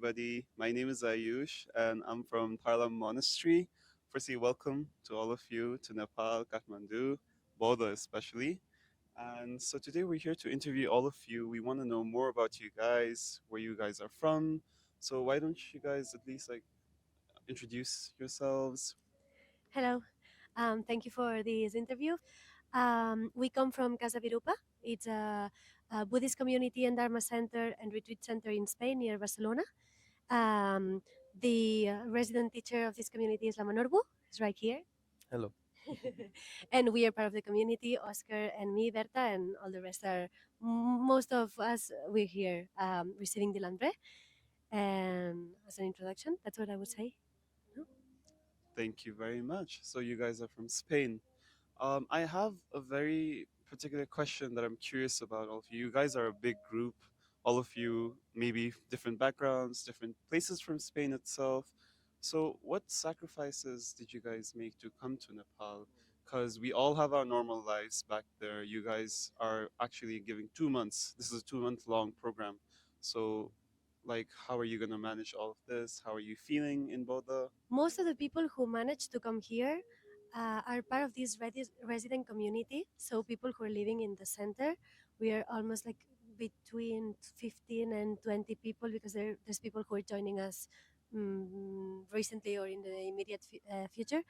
everybody. My name is Ayush, and I'm from Tharlam Monastery. Firstly, welcome to all of you to Nepal, Kathmandu, Bodha especially. And so today we're here to interview all of you. We want to know more about you guys, where you guys are from. So why don't you guys at least introduce yourselves? Hello. Thank you for this interview. We come from Casa Virupa. It's a Buddhist community and Dharma center and retreat center in Spain near Barcelona. The resident teacher of this community is Lama Norbu. He's right here. Hello. And we are part of the community, Oscar and me, Berta, and all the rest are, most of us, we're here receiving the Lamdre. And as an introduction, that's what I would say. Thank you very much. So you guys are from Spain. I have a very particular question that I'm curious about all of you. You guys are a big group, all of you, maybe different backgrounds, different places from Spain itself. So, what sacrifices did you guys make to come to Nepal? Because we all have our normal lives back there. You guys are actually giving 2 months. This is a 2 month long program. So, how are you going to manage all of this? How are you feeling in Bodha? Most of the people who manage to come here are part of this resident community. So people who are living in the center, we are almost like between 15 and 20 people because there's people who are joining us recently or in the immediate future.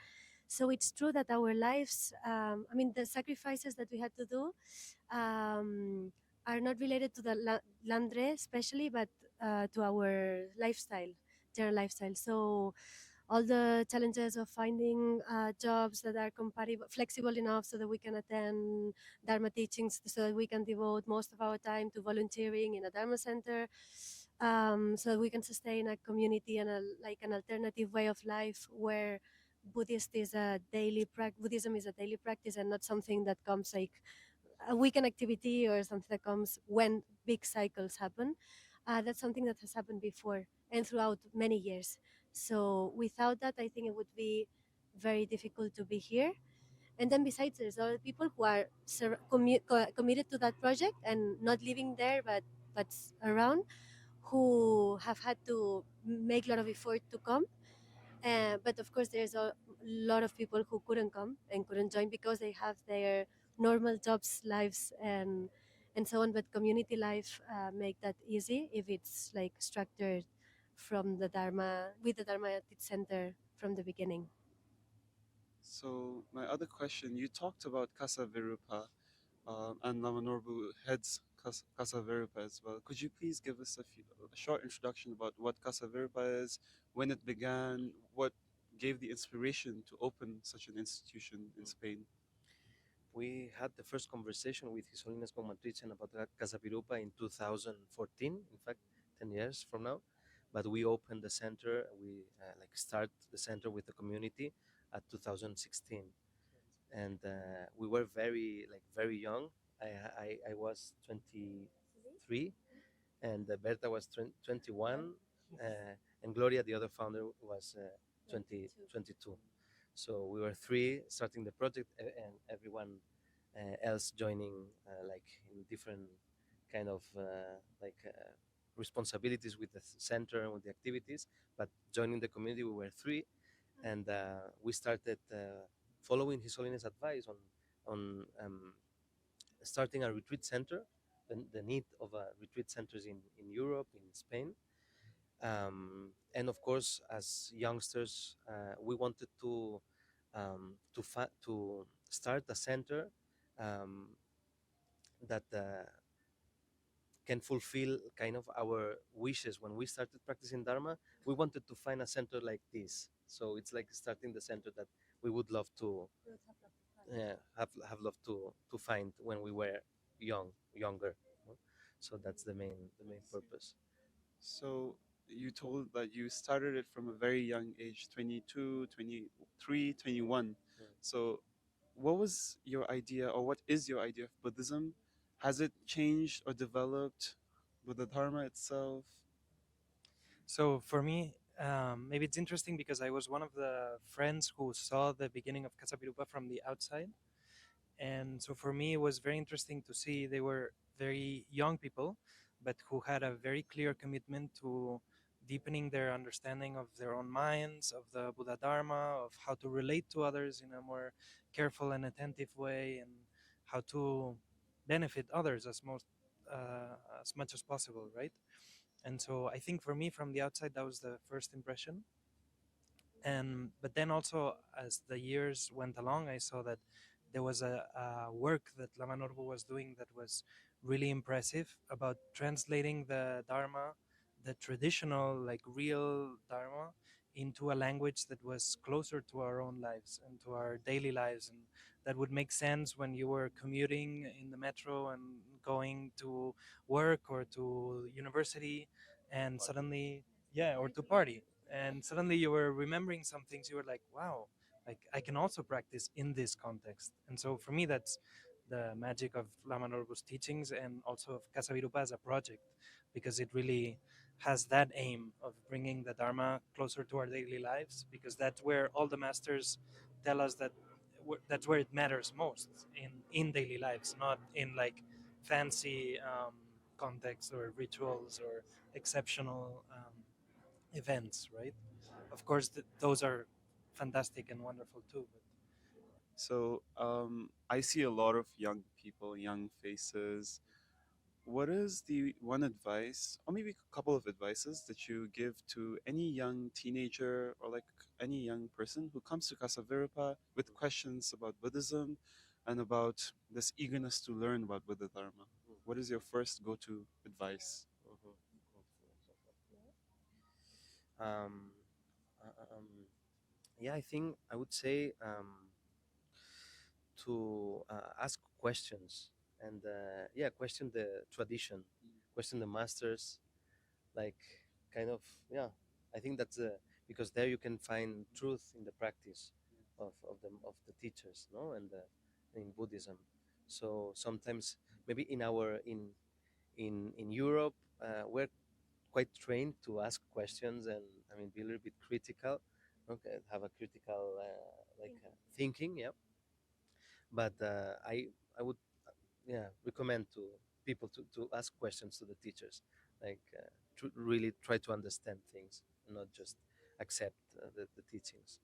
So it's true that our lives, the sacrifices that we had to do are not related to the Landre especially, but to our lifestyle, general lifestyle. So all the challenges of finding jobs that are compatible, flexible enough so that we can attend Dharma teachings, so that we can devote most of our time to volunteering in a Dharma center, so that we can sustain a community and an alternative way of life where Buddhism is a daily practice and not something that comes like a weekend activity or something that comes when big cycles happen. That's something that has happened before and throughout many years. So without that, I think it would be very difficult to be here. And then besides, there's other people who are committed to that project and not living there, but around, who have had to make a lot of effort to come. But of course, there's a lot of people who couldn't come and couldn't join because they have their normal jobs, lives, and so on. But community life make that easy if it's like structured from the Dharma with the Dharma Center from the beginning. So, my other question, you talked about Casa Virupa, and Namanorbu heads Casa Virupa as well. Could you please give us a short introduction about what Casa Virupa is, when it began, what gave the inspiration to open such an institution in Spain? We had the first conversation with His Holiness Gongma Trichen about Casa Virupa in 2014, in fact, 10 years from now. But we opened the center, we start the center with the community at 2016. And we were very young. I was 23 and Berta was 21 and Gloria, the other founder, was 22. So we were three starting the project, and everyone else joining, in different kind of responsibilities with the center and with the activities. But joining the community, we were three, and we started following His Holiness advice on starting a retreat center, the need of retreat centers in Europe, in Spain. And of course, as youngsters, we wanted to start a center um, that can fulfill kind of our wishes. When we started practicing Dharma, we wanted to find a center like this. So it's like starting the center that we would love to have loved to find when we were younger. no? So that's the main purpose. So, you told that you started it from a very young age, 22, 23, 21. Mm. So, what was your idea, or what is your idea of Buddhism? Has it changed or developed with the Dharma itself? So for me, maybe it's interesting because I was one of the friends who saw the beginning of Casa Virupa from the outside. And so for me, it was very interesting to see they were very young people, but who had a very clear commitment to deepening their understanding of their own minds, of the Buddha Dharma, of how to relate to others in a more careful and attentive way, and how to benefit others as much as possible, right? And so I think for me, from the outside, that was the first impression. And but then also, as the years went along, I saw that there was a work that Lama Norbu was doing that was really impressive about translating the Dharma, the traditional, like real Dharma, into a language that was closer to our own lives and to our daily lives, and that would make sense when you were commuting in the metro and going to work or to university, and suddenly, yeah, or to party, and suddenly you were remembering some things. You were like, wow, like I can also practice in this context. And so for me, that's the magic of Lama Norbu's teachings, and also of Casa Virupa as a project, because it really has that aim of bringing the Dharma closer to our daily lives, because that's where all the masters tell us that that's where it matters most in daily lives, not in like fancy contexts or rituals or exceptional events, right? Of course, those are fantastic and wonderful too. But So I see a lot of young people, young faces. What is the one advice, or maybe a couple of advices that you give to any young teenager or like any young person who comes to Casa Virupa with questions about Buddhism and about this eagerness to learn about Buddha Dharma? What is your first go-to advice? Um, yeah, I think I would say to ask questions and yeah, question the tradition, question the masters, like kind of, yeah. I think that's because there you can find truth in the practice of the teachers, no, and in Buddhism. So sometimes maybe in Europe we're quite trained to ask questions and I mean be a little bit critical, okay, have a critical thinking, yeah. But I would yeah recommend to people to ask questions to the teachers, like really try to understand things, not just accept the teachings.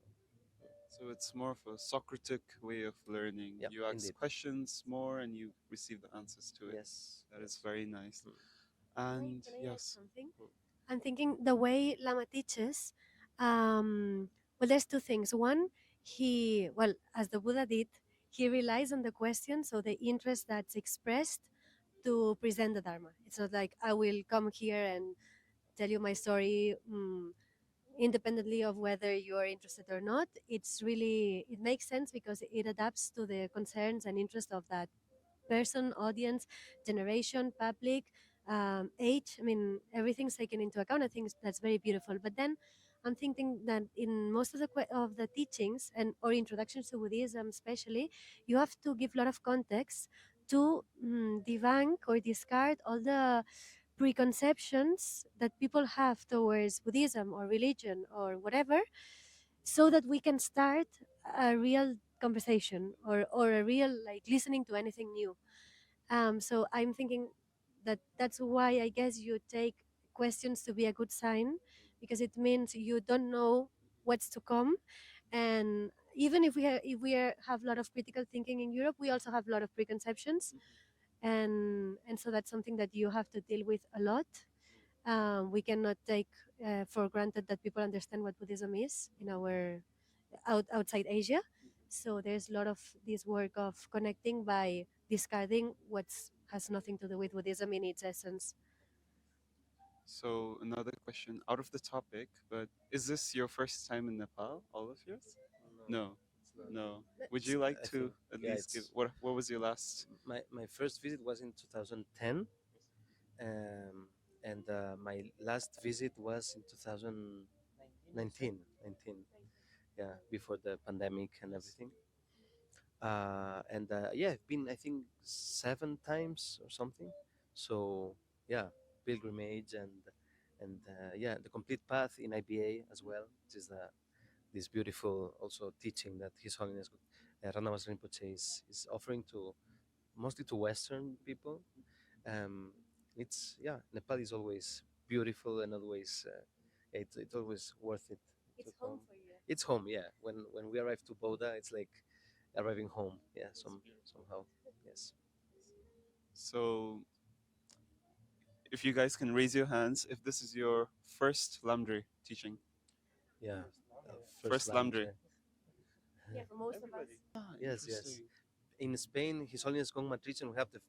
So it's more of a Socratic way of learning. Yeah, You ask indeed. questions more and you receive the answers to it. Yes, That is yes. very nice. Mm. And Can I add yes, something? Mm. I'm thinking the way Lama teaches. Well, there's two things. One, well, as the Buddha did, he relies on the question, so the interest that's expressed to present the Dharma. It's not like I will come here and tell you my story independently of whether you are interested or not. It makes sense because it adapts to the concerns and interest of that person, audience, generation, public, age. I mean, everything's taken into account. I think that's very beautiful. But then I'm thinking that in most of the teachings and or introductions to Buddhism, especially, you have to give a lot of context to debunk or discard all the preconceptions that people have towards Buddhism or religion or whatever, so that we can start a real conversation or a real like listening to anything new. So I'm thinking that that's why I guess you take questions to be a good sign, because it means you don't know what's to come. And even if we have a lot of critical thinking in Europe, we also have a lot of preconceptions, and so that's something that you have to deal with a lot. We cannot take for granted that people understand what Buddhism is in our outside Asia. So there's a lot of this work of connecting by discarding what has nothing to do with Buddhism in its essence. so another question out of the topic, but is this your first time in Nepal, all of yours? No, No, it's not. no. Would It's, you like I to think at yeah, least give it's what was your last? my first visit was in 2010, and my last visit was in 2019, 19, yeah, before the pandemic and everything. And yeah, I've been I think 7 times or something. So yeah, pilgrimage and yeah, the complete path in IBA as well, which is this beautiful also teaching that His Holiness Ranavas Rinpoche is offering to mostly to Western people. It's yeah, Nepal is always beautiful and always It's always worth it to It's home come. for you. It's home, yeah. When we arrive to Boda, it's like arriving home, yeah. Somehow, yes. So, if you guys can raise your hands, if this is your first Lamdre teaching, Yeah, first first Lamdre. Lamdre. Yeah, for most of us. Ah, Yes, yes. interesting. In Spain, His Holiness Gongma Trichen, we have the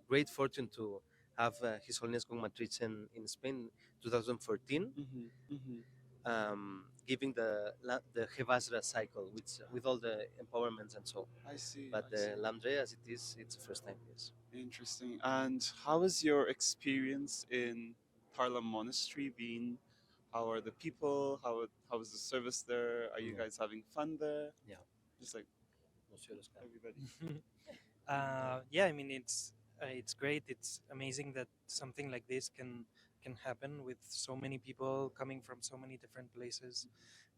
great fortune to have His Holiness Gongma Trichen in Spain, 2014, Mm-hmm. giving the Hevasra cycle with all the empowerments and so. I see. But I see. the Lamdre, as it is, it's the first time. Yes. Interesting. And how has your experience in Tharlam Monastery been? How are the people? How is the service there? Are you Yeah, guys having fun there? yeah. Just like Monsieur Oscar. everybody. Yeah, I mean it's great. It's amazing that something like this can happen with so many people coming from so many different places,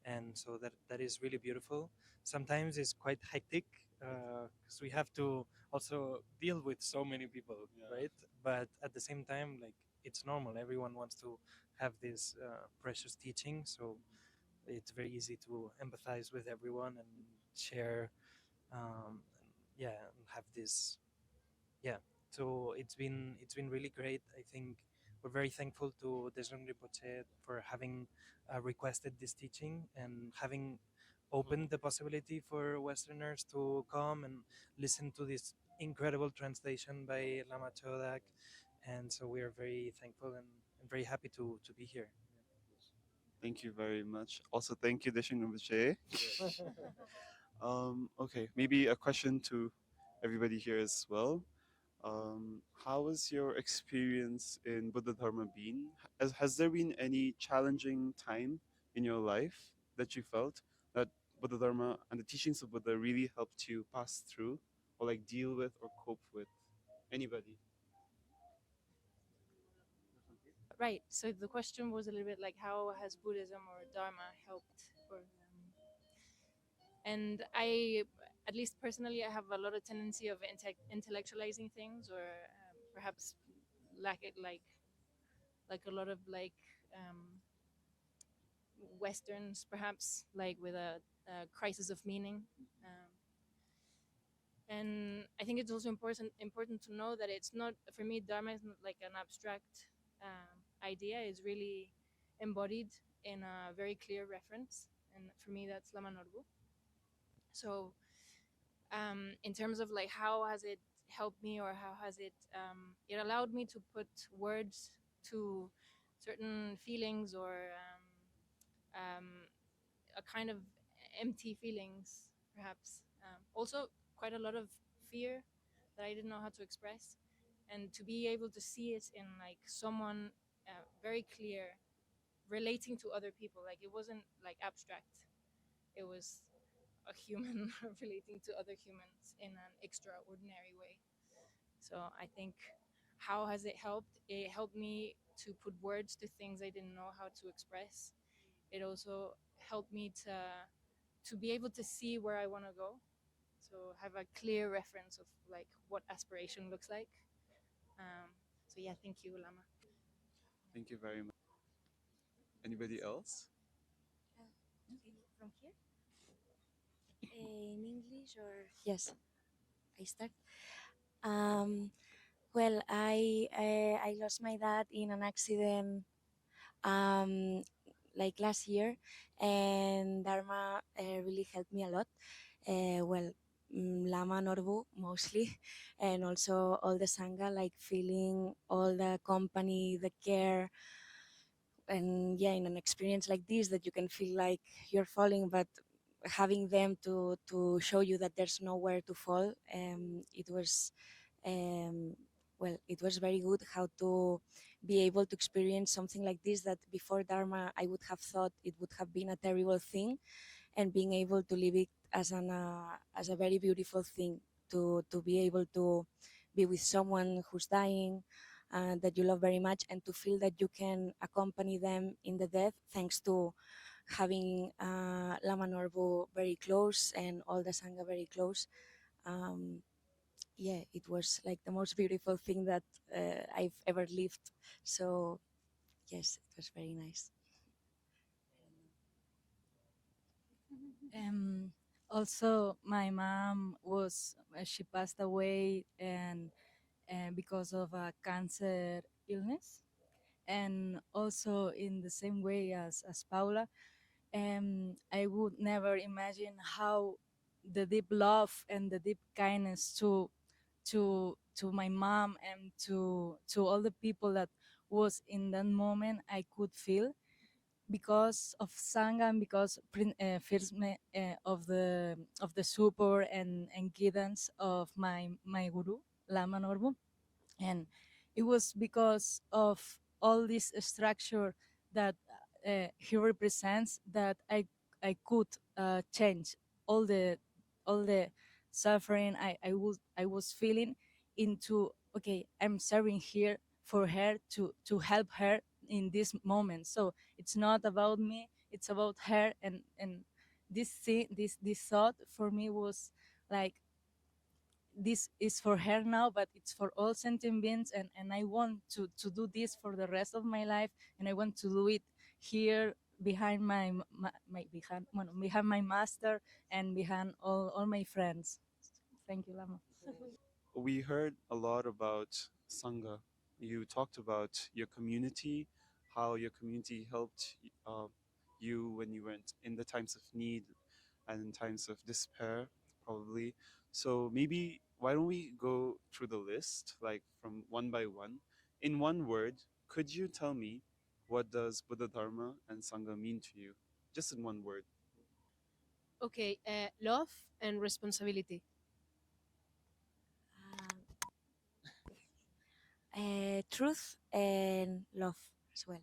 and so that is really beautiful. Sometimes it's quite hectic because we have to also deal with so many people, Yeah. right? But at the same time, like it's normal. Everyone wants to have this precious teaching, so it's very easy to empathize with everyone and share yeah, and have this, yeah. So it's been really great. I think we're very thankful to Desong Rinpoche for having requested this teaching and having opened the possibility for Westerners to come and listen to this incredible translation by Lama Chodak. And so we are very thankful and very happy to be here. Thank you very much. Also, thank you, Deshing Rinpoche. Okay, maybe a question to everybody here as well. How has your experience in Buddha Dharma been? Has there been any challenging time in your life that you felt that Buddha Dharma and the teachings of Buddha really helped you pass through or like deal with or cope with? Anybody? Right. So the question was a little bit like, how has Buddhism or Dharma helped? And I, at least personally, I have a lot of tendency of intellectualizing things, or perhaps lack it like a lot of westerns, perhaps like with a crisis of meaning. Um, and I think it's also important to know that it's not, for me, Dharma is not like an abstract idea. It's really embodied in a very clear reference, and for me that's Lama Norbu. So in terms of like how has it helped me, or how has it it allowed me to put words to certain feelings, or um, a kind of empty feelings, perhaps. Also, quite a lot of fear that I didn't know how to express, and to be able to see it in like someone very clear, relating to other people. Like it wasn't like abstract; it was a human relating to other humans in an extraordinary way. So I think, how has it helped? It helped me to put words to things I didn't know how to express. It also helped me to be able to see where I want to go. So have a clear reference of like what aspiration looks like. Um, so yeah, thank you, Lama. Thank you very much. Anybody else? Okay, from here in English or yes, I start. Um, well, I lost my dad in an accident um, like last year, and Dharma really helped me a lot. Well, Lama Norbu mostly, and also all the Sangha, like feeling all the company, the care, and yeah, in an experience like this that you can feel like you're falling, but having them to show you that there's nowhere to fall, it was um, well, it was very good how to be able to experience something like this that before Dharma I would have thought it would have been a terrible thing, and being able to live it as a very beautiful thing, to be able to be with someone who's dying, that you love very much, and to feel that you can accompany them in the death thanks to having Lama Norbu very close and all the Sangha very close. Um, yeah, it was like the most beautiful thing that I've ever lived. So yes, it was very nice. Um, Also, my mom was she passed away and because of a cancer illness, and also in the same way as Paula, I would never imagine how the deep love and the deep kindness to my mom and to all the people that was in that moment I could feel because of Sangha and because first of the support and guidance of my guru Lama Norbu, and it was because of all this structure that he represents that I could change all the suffering I was feeling into, okay, I'm serving here for her to help her in this moment. So it's not about me, it's about her. And this thought for me was like, this is for her now, but it's for all sentient beings, and I want to do this for the rest of my life, and I want to do it here behind my behind, bueno, behind my master and behind all my friends. Thank you, Lama. We heard a lot about Sangha. You talked about your community, how your community helped you when you went in the times of need and in times of despair, probably. So maybe why don't we go through the list, like from one by one? In one word, could you tell me what does Buddha Dharma and Sangha mean to you? Just in one word. Okay, love and responsibility. Truth and love as well.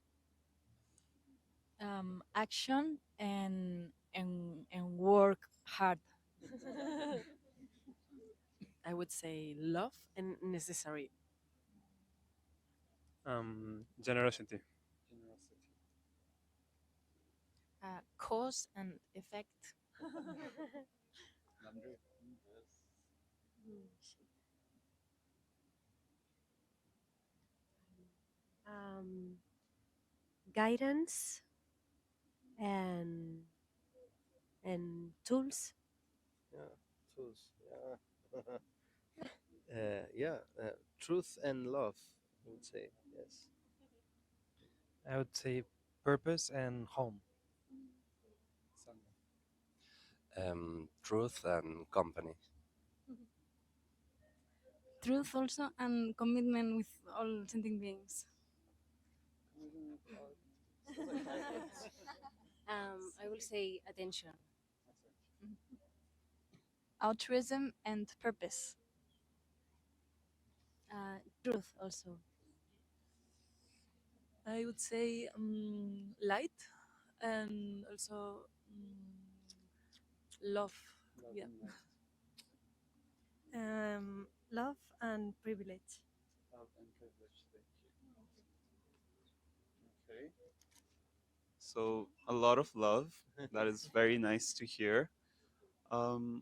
Action and work hard. I would say love and necessary. Generosity. Generosity. Cause and effect. Lamdre. um, Guidance and tools. Yeah, tools. Yeah. Yeah, truth and love, I would say. Yes. I would say purpose and home. Sangha. Truth and company. Truth also and commitment with all sentient beings. I will say attention. Altruism and purpose. Truth also. I would say light and also love. Love Yeah. and light. Love and privilege. Love and privilege. Thank you. Okay. So a lot of love. That is very nice to hear.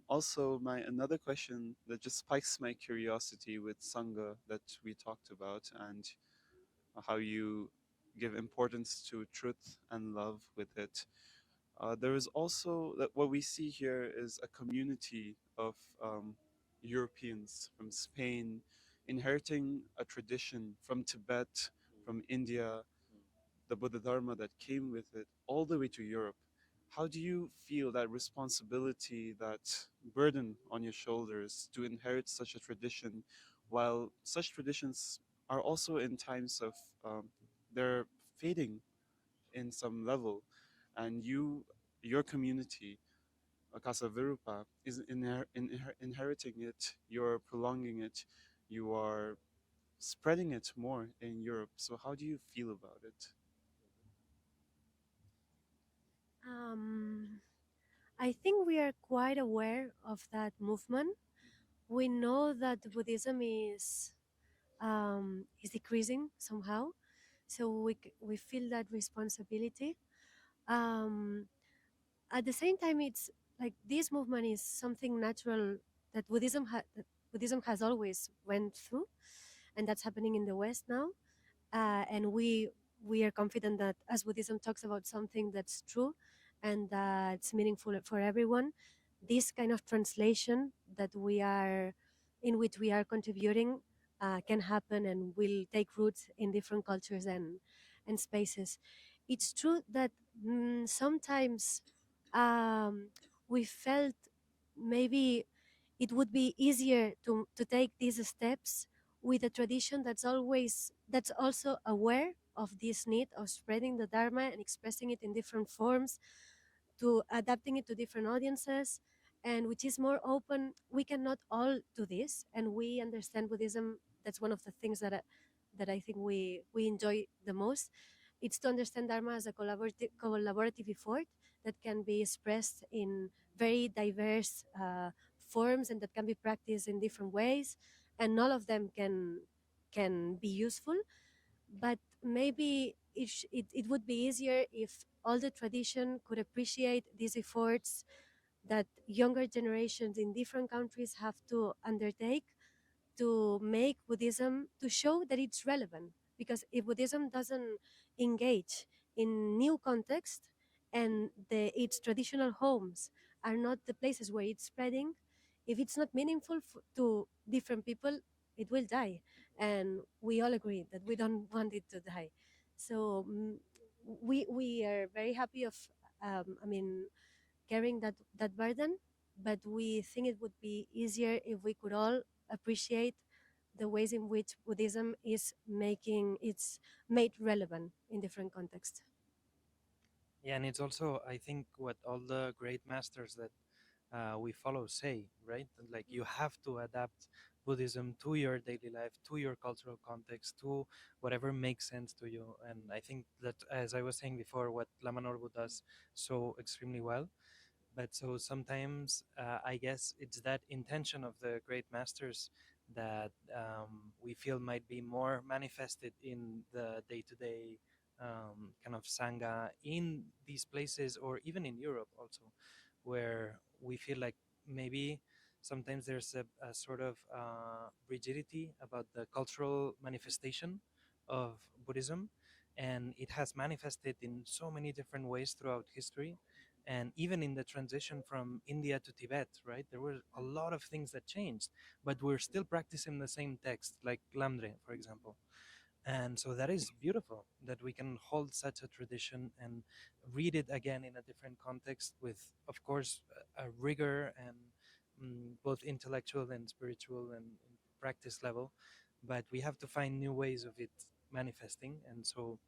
Also, my another question that just spikes my curiosity with Sangha that we talked about and how you give importance to truth and love with it. There is also that what we see here is a community of Europeans from Spain inheriting a tradition from Tibet, from India, the Buddha Dharma that came with it, all the way to Europe. How do you feel that responsibility, that burden on your shoulders to inherit such a tradition, while such traditions are also in times of they're fading in some level, and your community, Casa Virupa, is inheriting it, you're prolonging it, you are spreading it more in Europe. So how do you feel about it? Um, I think we are quite aware of that movement. We know that Buddhism is decreasing somehow, so we feel that responsibility. Um, at the same time, it's like this movement is something natural that that Buddhism has always went through, and that's happening in the West now. And we are confident that as Buddhism talks about something that's true and that's meaningful for everyone, this kind of translation that we are in which we are contributing can happen and will take roots in different cultures and spaces. It's true that sometimes um, we felt maybe it would be easier to take these steps with a tradition that's also aware of this need of spreading the dharma and expressing it in different forms, to adapting it to different audiences, and which is more open. We cannot all do this, and we understand Buddhism. That's one of the things that I think we enjoy the most. It's to understand Dharma as a collaborative effort that can be expressed in very diverse forms and that can be practiced in different ways, and all of them can be useful. But maybe it would be easier if all the tradition could appreciate these efforts that younger generations in different countries have to undertake to make Buddhism, to show that it's relevant. Because if Buddhism doesn't engage in new context and its traditional homes are not the places where it's spreading, if it's not meaningful to different people, it will die. And we all agree that we don't want it to die. So we are very happy of, I mean, carrying that burden, but we think it would be easier if we could all appreciate the ways in which Buddhism is making it's made relevant in different contexts. Yeah, and it's also, I think, what all the great masters that we follow say, right? Like you have to adapt Buddhism to your daily life, to your cultural context, to whatever makes sense to you. And I think that, as I was saying before, what Lama Norbu does so extremely well. But so sometimes I guess it's that intention of the great masters that we feel might be more manifested in the day-to-day kind of sangha in these places, or even in Europe also, where we feel like maybe sometimes there's a sort of rigidity about the cultural manifestation of Buddhism, and it has manifested in so many different ways throughout history. And even in the transition from India to Tibet, right, there were a lot of things that changed, but we're still practicing the same text, like Lamdre, for example. And so that is beautiful that we can hold such a tradition and read it again in a different context with, of course, a rigor and both intellectual and spiritual and practice level. But we have to find new ways of it manifesting. And so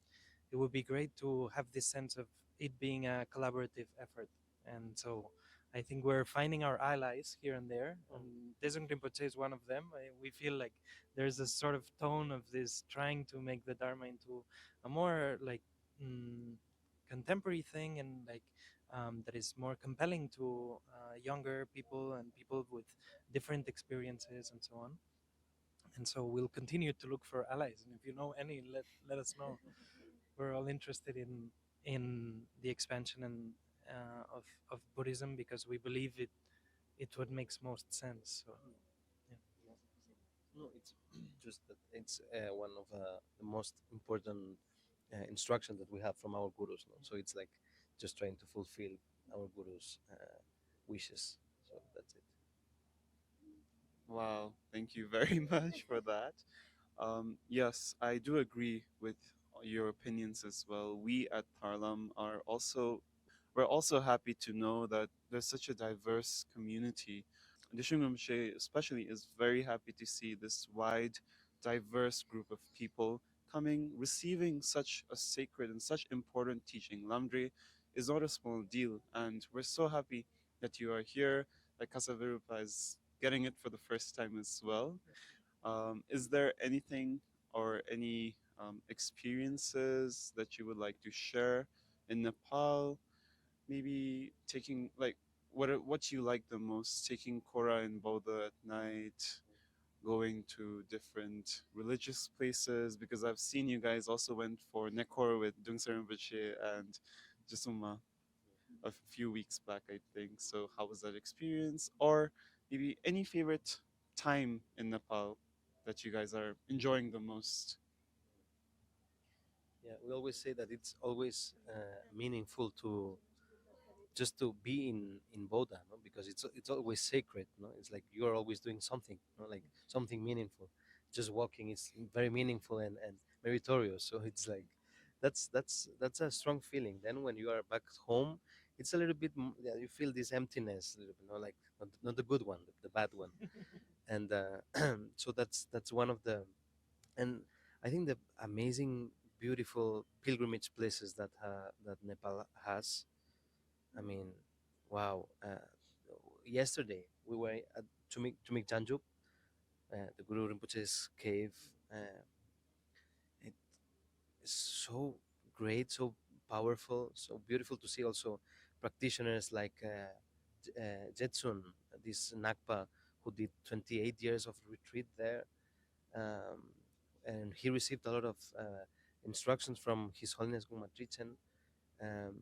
it would be great to have this sense of it being a collaborative effort. And so I think we're finding our allies here and there, and Desung Rinpoche is one of them. We feel like there's a sort of tone of this trying to make the Dharma into a more like mm, contemporary thing, and like that is more compelling to younger people and people with different experiences and so on. And so we'll continue to look for allies, and if you know any, let us know. We're all interested in the expansion and of Buddhism, because we believe it what makes most sense. So yeah. No, it's just that it's one of the most important instructions that we have from our gurus. No? So it's like just trying to fulfill our gurus' wishes. So that's it. Wow, thank you very much for that. Yes, I do agree with your opinions as well. We at Tharlam are also we're also happy to know that there's such a diverse community. Dishung Rinpoche especially is very happy to see this wide, diverse group of people coming, receiving such a sacred and such important teaching. Lamdre is not a small deal, and we're so happy that you are here, that Casa Virupa is getting it for the first time as well. Is there anything or any experiences that you would like to share in Nepal? Maybe taking like what you like the most, taking Kora and Bodha at night, going to different religious places, because I've seen you guys also went for Nekor with Dungsa Rinpoche and Jisuma a few weeks back, I think. So how was that experience? Or maybe any favorite time in Nepal that you guys are enjoying the most? Yeah, we always say that it's always meaningful to just to be in Boda, no? Because it's always sacred, no? It's like you're always doing something, no? Like something meaningful. Just walking is very meaningful and meritorious. So it's like that's a strong feeling. Then when you are back home, it's a little bit yeah, you feel this emptiness, a little bit, no? Like not the good one, the bad one. And so that's one of the and I think the amazing, beautiful pilgrimage places that Nepal has. I mean, wow. Yesterday we were at Tumik Janjuk, the Guru Rinpoche's cave. It is so great, so powerful, so beautiful to see also practitioners like Jetsun, this Nakpa, who did 28 years of retreat there. Um, and he received a lot of instructions from His Holiness Gongma Trichen um,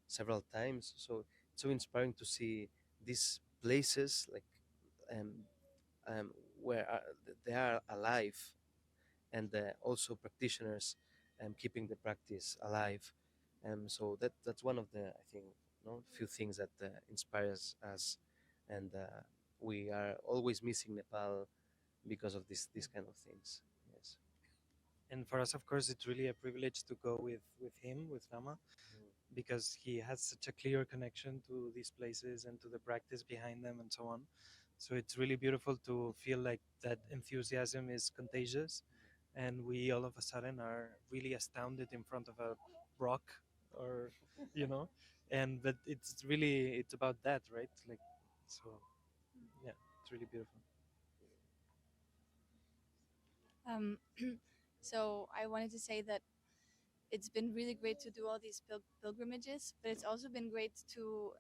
several times. So it's so inspiring to see these places like um, um, where they are alive, and also practitioners keeping the practice alive. So that's one of the I think few things that inspires us, and we are always missing Nepal because of these kind of things. Yes. And for us, of course, it's really a privilege to go with him, with Rama, because he has such a clear connection to these places and to the practice behind them and so on. So it's really beautiful to feel like that enthusiasm is contagious, and we all of a sudden are really astounded in front of a rock, or you know, and but it's about that, right? Like, so yeah, it's really beautiful. Um, so I wanted to say that it's been really great to do all these pilgrimages, but it's also been great to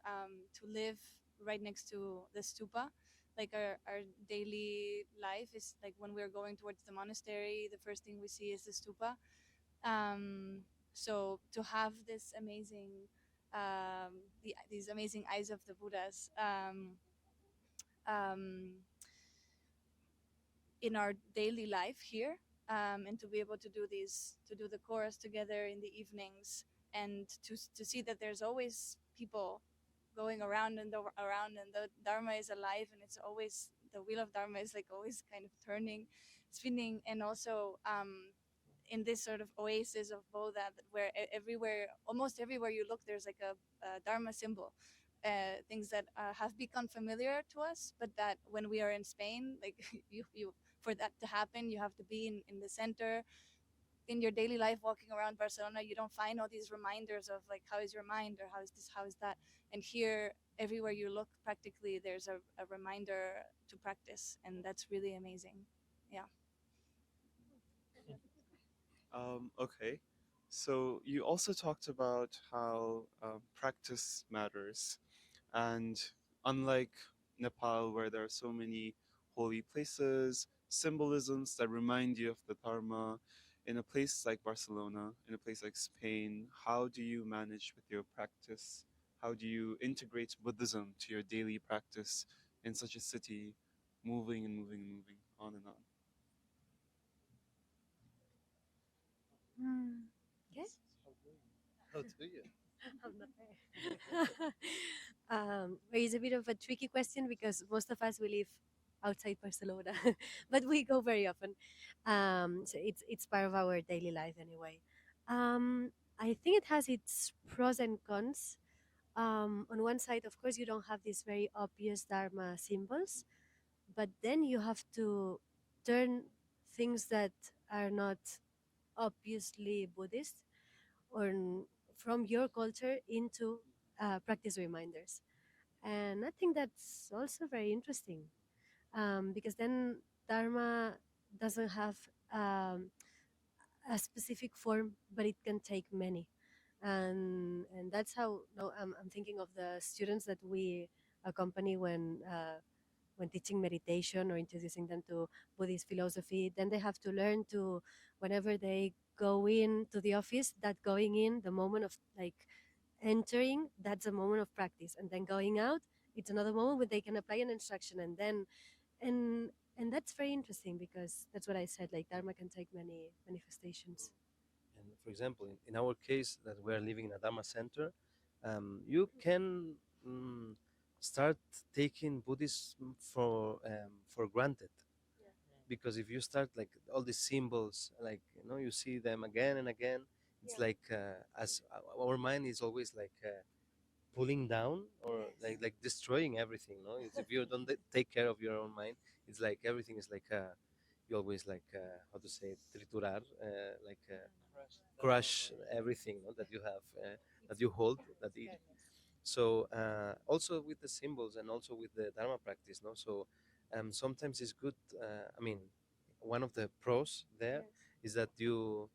live right next to the stupa. Like our daily life is like when we're going towards the monastery, the first thing we see is the stupa. So to have this amazing, these amazing eyes of the Buddhas um, in our daily life here, and to be able to do these, to do the chorus together in the evenings, and to see that there's always people going around and around, and the Dharma is alive, and it's always the wheel of Dharma is like always kind of turning, spinning, and also in this sort of oasis of Bodha, where everywhere, almost everywhere you look, there's like a Dharma symbol. Things that have become familiar to us, but that when we are in Spain, like you for that to happen, you have to be in the center. In your daily life, walking around Barcelona, you don't find all these reminders of like, how is your mind, or how is this, how is that. And here, everywhere you look, practically, there's a reminder to practice, and that's really amazing. Yeah. Okay. So you also talked about how practice matters. And unlike Nepal, where there are so many holy places, symbolisms that remind you of the Dharma, in a place like Barcelona, in a place like Spain, how do you manage with your practice? How do you integrate Buddhism to your daily practice in such a city, moving and moving and moving on and on? Okay. How do you? I'm not there. It's a bit of a tricky question because most of us we live outside Barcelona, but we go very often. So it's part of our daily life anyway. I think it has its pros and cons. On one side, of course, you don't have these very obvious Dharma symbols, but then you have to turn things that are not obviously Buddhist or from your culture into practice reminders. And I think that's also very interesting because then Dharma doesn't have a specific form, but it can take many. And that's how no, I'm thinking of the students that we accompany when teaching meditation or introducing them to Buddhist philosophy. Then they have to learn to, whenever they go in to the office, that going in, the moment of like entering, that's a moment of practice, and then going out, it's another moment where they can apply an instruction, and then and that's very interesting because that's what I said. Like Dharma can take many manifestations. And for example, in our case that we are living in a Dharma center, you can start taking Buddhism for granted, because if you start like all these symbols, like you see them again and again, it's like as our mind is always like pulling down or like destroying everything. No, it's, if you don't take care of your own mind, it's like everything is like you always like how to say it, triturar, like crush everything, no, that you have, that you hold, that it, so also with the symbols and also with the dharma practice, no, so sometimes it's good, I mean, one of the pros there is that you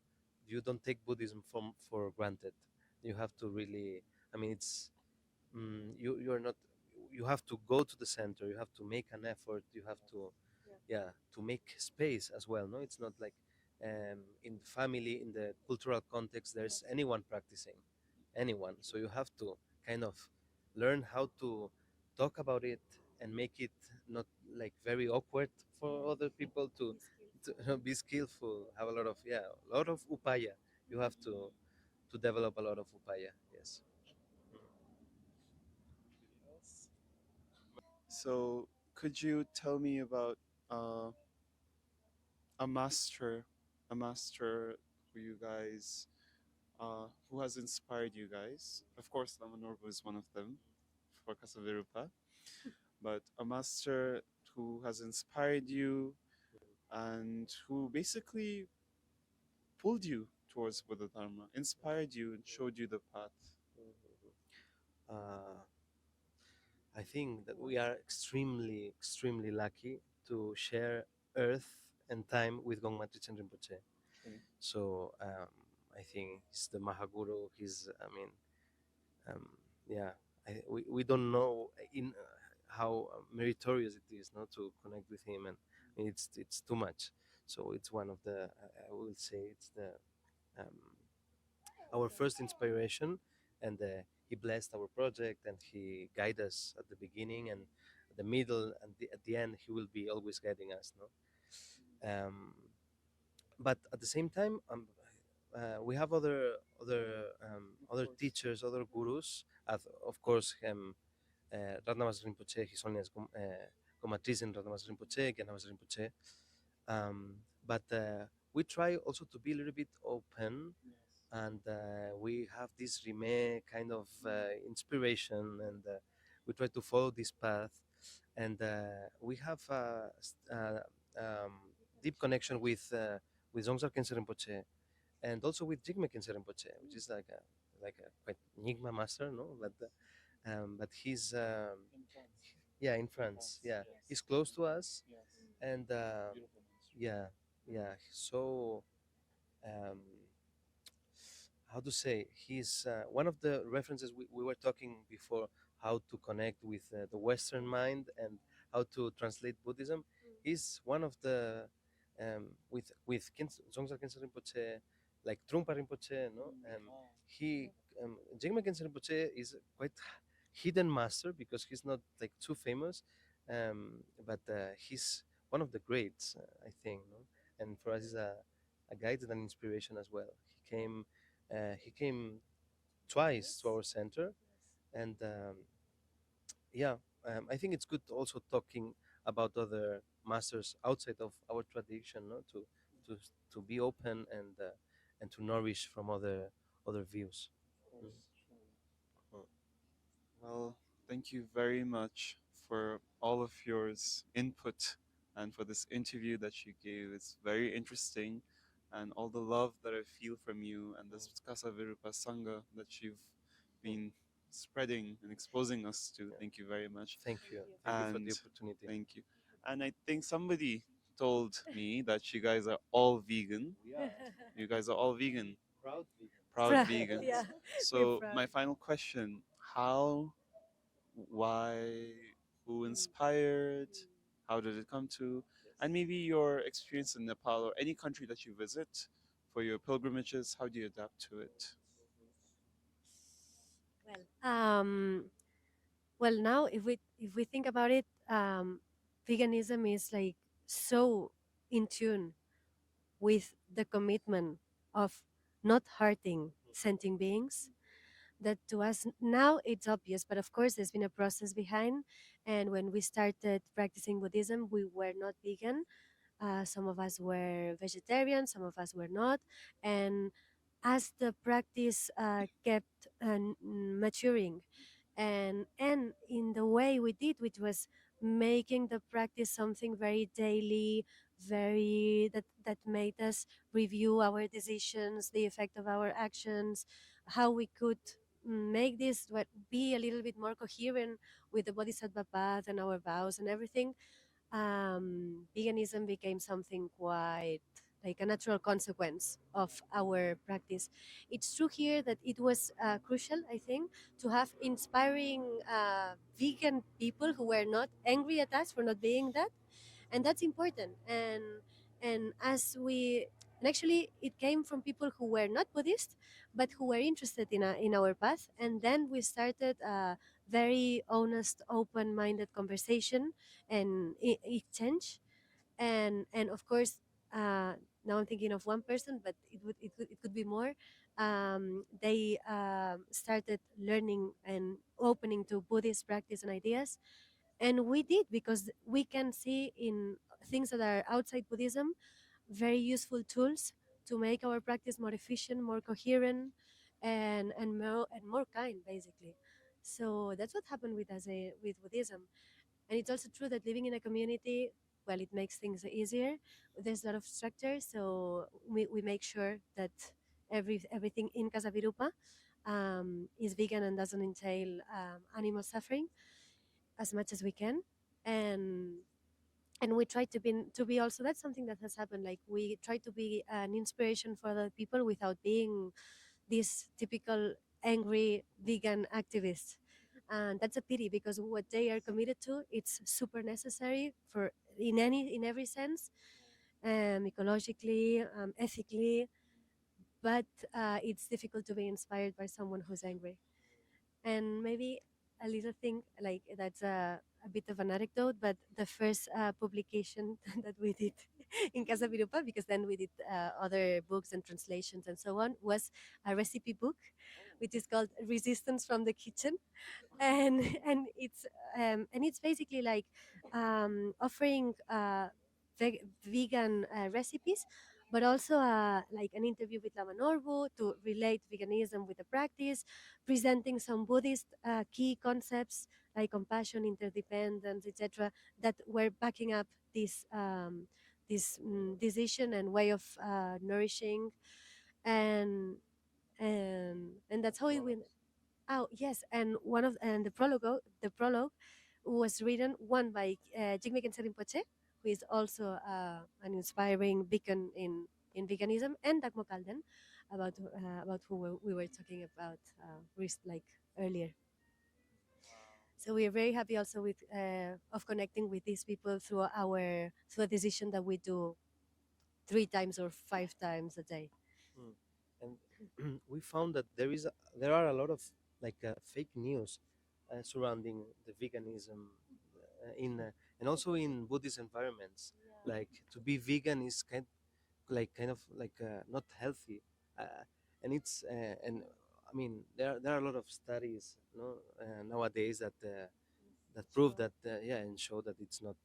don't take Buddhism for granted. You have to really, I mean, it's you're not, you have to go to the center, you have to make an effort, you have to, yeah, to make space as well, no, it's not like in the family, in the cultural context, there's anyone practicing, anyone, so you have to kind of learn how to talk about it and make it not like very awkward for other people to be skillful, have a lot of, yeah, a lot of upaya, you have to develop a lot of upaya, yes. So, could you tell me about uh, a master, a master who you guys, who has inspired you guys? Of course, Lama Norbu is one of them for Casa Virupa, but a master who has inspired you and who basically pulled you towards Buddha Dharma, inspired you and showed you the path. uh, I think that we are extremely, extremely lucky to share earth and time with Gongma Trichen Rinpoche. Okay. So I think he's the Mahaguru. He's, I mean, um, yeah, we don't know in how meritorious it is not to connect with him, and I mean, it's too much. So it's one of the, I will say it's the um, our first inspiration, and he blessed our project and he guided us at the beginning and the middle and at the end he will be always guiding us, no, but at the same time we have other teachers, other gurus, of course Ratnamas Rinpoche, His Holiness Gomatriz Ratnamas Rinpoche, Gyanamas Rinpoche, but we try also to be a little bit open, and we have this Rime kind of inspiration, and we try to follow this path, and we have um, deep connection with Zongzar Khyentse Rinpoche, and also with Jigme Khyentse Rinpoche, which is like a quite Nyingma master, no, but he's yeah, in France, yeah, he's close to us, and yeah, yeah, so um, how to say, he's one of the references we were talking before, how to connect with the Western mind and how to translate Buddhism. He's one of the with Zongzar Khyentse Rinpoche, like Trungpa Rinpoche, no, he Jigme Khyentse Rinpoche is quite hidden master because he's not like too famous, but he's one of the greats, I think, no? And for us, is a guide and an inspiration as well. He came twice to our center, and yeah, I think it's good also talking about other masters outside of our tradition, no? To to be open and to nourish from other views. Mm. Well, thank you very much for all of yours input and for this interview that you gave. It's very interesting, and all the love that I feel from you and this Casa Virupa Sangha that you've been spreading and exposing us to. Yeah. Thank you very much. Thank you. Thank you for And the opportunity. thank you. And I think somebody told me that you guys are all vegan. You guys are all vegan, Proud vegan. proud Proud, vegans. yeah, we're So proud. my final question: how, why, who inspired, how did it come to, and maybe your experience in Nepal or any country that you visit for your pilgrimages, how do you adapt to it? Well, well, now if we think about it, veganism is like so in tune with the commitment of not hurting sentient beings. That to us now it's obvious, but of course there's been a process behind. And when we started practicing Buddhism, we were not vegan. Some of us were vegetarian, some of us were not. And as the practice kept maturing, and in the way we did, which was making the practice something very daily, very that made us review our decisions, the effect of our actions, how we could make this be a little bit more coherent with the Bodhisattva path and our vows and everything. Veganism became something quite like a natural consequence of our practice. It's true here that it was crucial, I think, to have inspiring vegan people who were not angry at us for not being that, and that's important. And as we and actually it came from people who were not Buddhist but who were interested in our path, and then we started a very honest, open-minded conversation and exchange. And of course, now I'm thinking of one person, but it could be more. They started learning and opening to Buddhist practice and ideas, and we did, because we can see in things that are outside Buddhism very useful tools to make our practice more efficient, more coherent, and more kind, basically. So that's what happened with us with Buddhism. And it's also true that living in a community, well, it makes things easier. There's a lot of structure, so we make sure that everything in Casa Virupa is vegan and doesn't entail animal suffering as much as we can. And and we try to be also, that's something that has happened, like we try to be an inspiration for other people without being this typical angry vegan activist. And that's a pity, because what they are committed to, it's super necessary for in every sense, ecologically, ethically. But it's difficult to be inspired by someone who's angry. And maybe a little thing, like that's a bit of an anecdote, but the first publication that we did in Casa Virupa, because then we did other books and translations and so on, was a recipe book, which is called Resistance from the Kitchen. and and it's basically like offering vegan recipes, but also like an interview with Lama Norbu to relate veganism with the practice, presenting some Buddhist key concepts like compassion, interdependence, etc., that were backing up this decision and way of nourishing. And and and that's how it went. Oh yes, and the prologue was written one by Jigme Khyentse Rinpoche, who is also an inspiring beacon in veganism, and Dagmo Kalden, about who we were talking about like earlier. So we are very happy also with of connecting with these people through a decision that we do 3 times or 5 times a day. Mm. And we found that there are a lot of fake news surrounding the veganism in and also in Buddhist environments. Like to be vegan is kind of not healthy, and it's and I mean there are a lot of studies, nowadays that prove that yeah, and show that it's not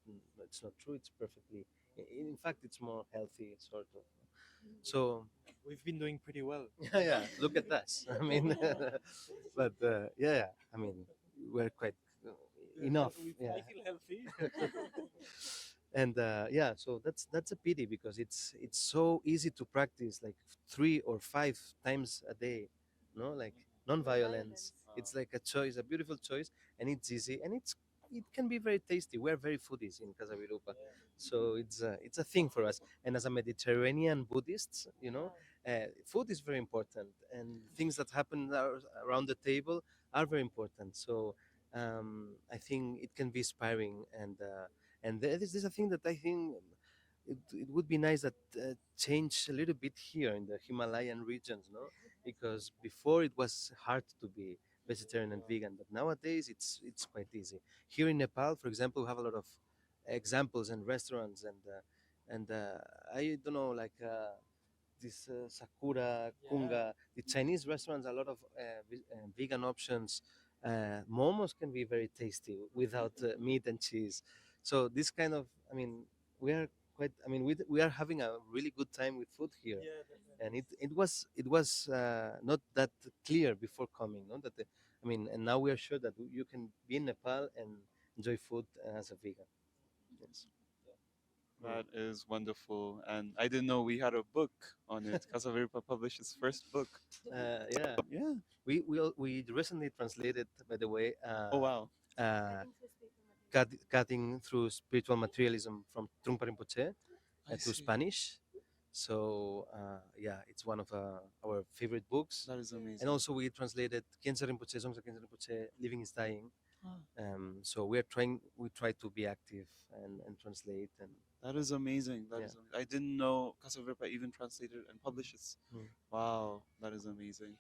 true. It's perfectly, in fact, it's more healthy sort of. So We've been doing pretty well. yeah, yeah. Look at us. I mean, but yeah, I mean, we're quite enough. Yeah. I feel healthy. And yeah, so that's a pity because it's so easy to practice like 3 or 5 times a day, no, like non-violence. It's like a choice, a beautiful choice, and it's easy, and it can be very tasty. We're very foodies in Casa Virupa, so it's a thing for us. And as a Mediterranean Buddhist, food is very important, and things that happen around the table are very important. So I think it can be inspiring, and this is a thing that I think it would be nice that change a little bit here in the Himalayan regions, no? Because before it was hard to be vegetarian and vegan, but nowadays it's quite easy. Here in Nepal, for example, we have a lot of examples and restaurants, and I don't know, like this sakura, kunga. The Chinese restaurants, a lot of vegan options. Momos can be very tasty without meat and cheese. So this kind of, I mean, we are quite. I mean, we are having a really good time with food here, and it was not that clear before coming. No, that I mean, and now we are sure that you can be in Nepal and enjoy food as a vegan. Yes. That is wonderful. And I didn't know we had a book on it. Casa Virupa published its first book. Yeah, Yeah. we recently translated, by the way, Oh, wow. cutting through spiritual materialism from Trungpa Rinpoche I to see. Spanish. So yeah, it's one of our favorite books. That is amazing. And also we translated Khyentse Rinpoche, Songsa Khyentse Rinpoche, Living is Dying. Ah. So we try to be active and translate and That is amazing. That Yeah. is amazing. I didn't know Casa Virupa even translated and publishes. Mm. Wow, that is amazing.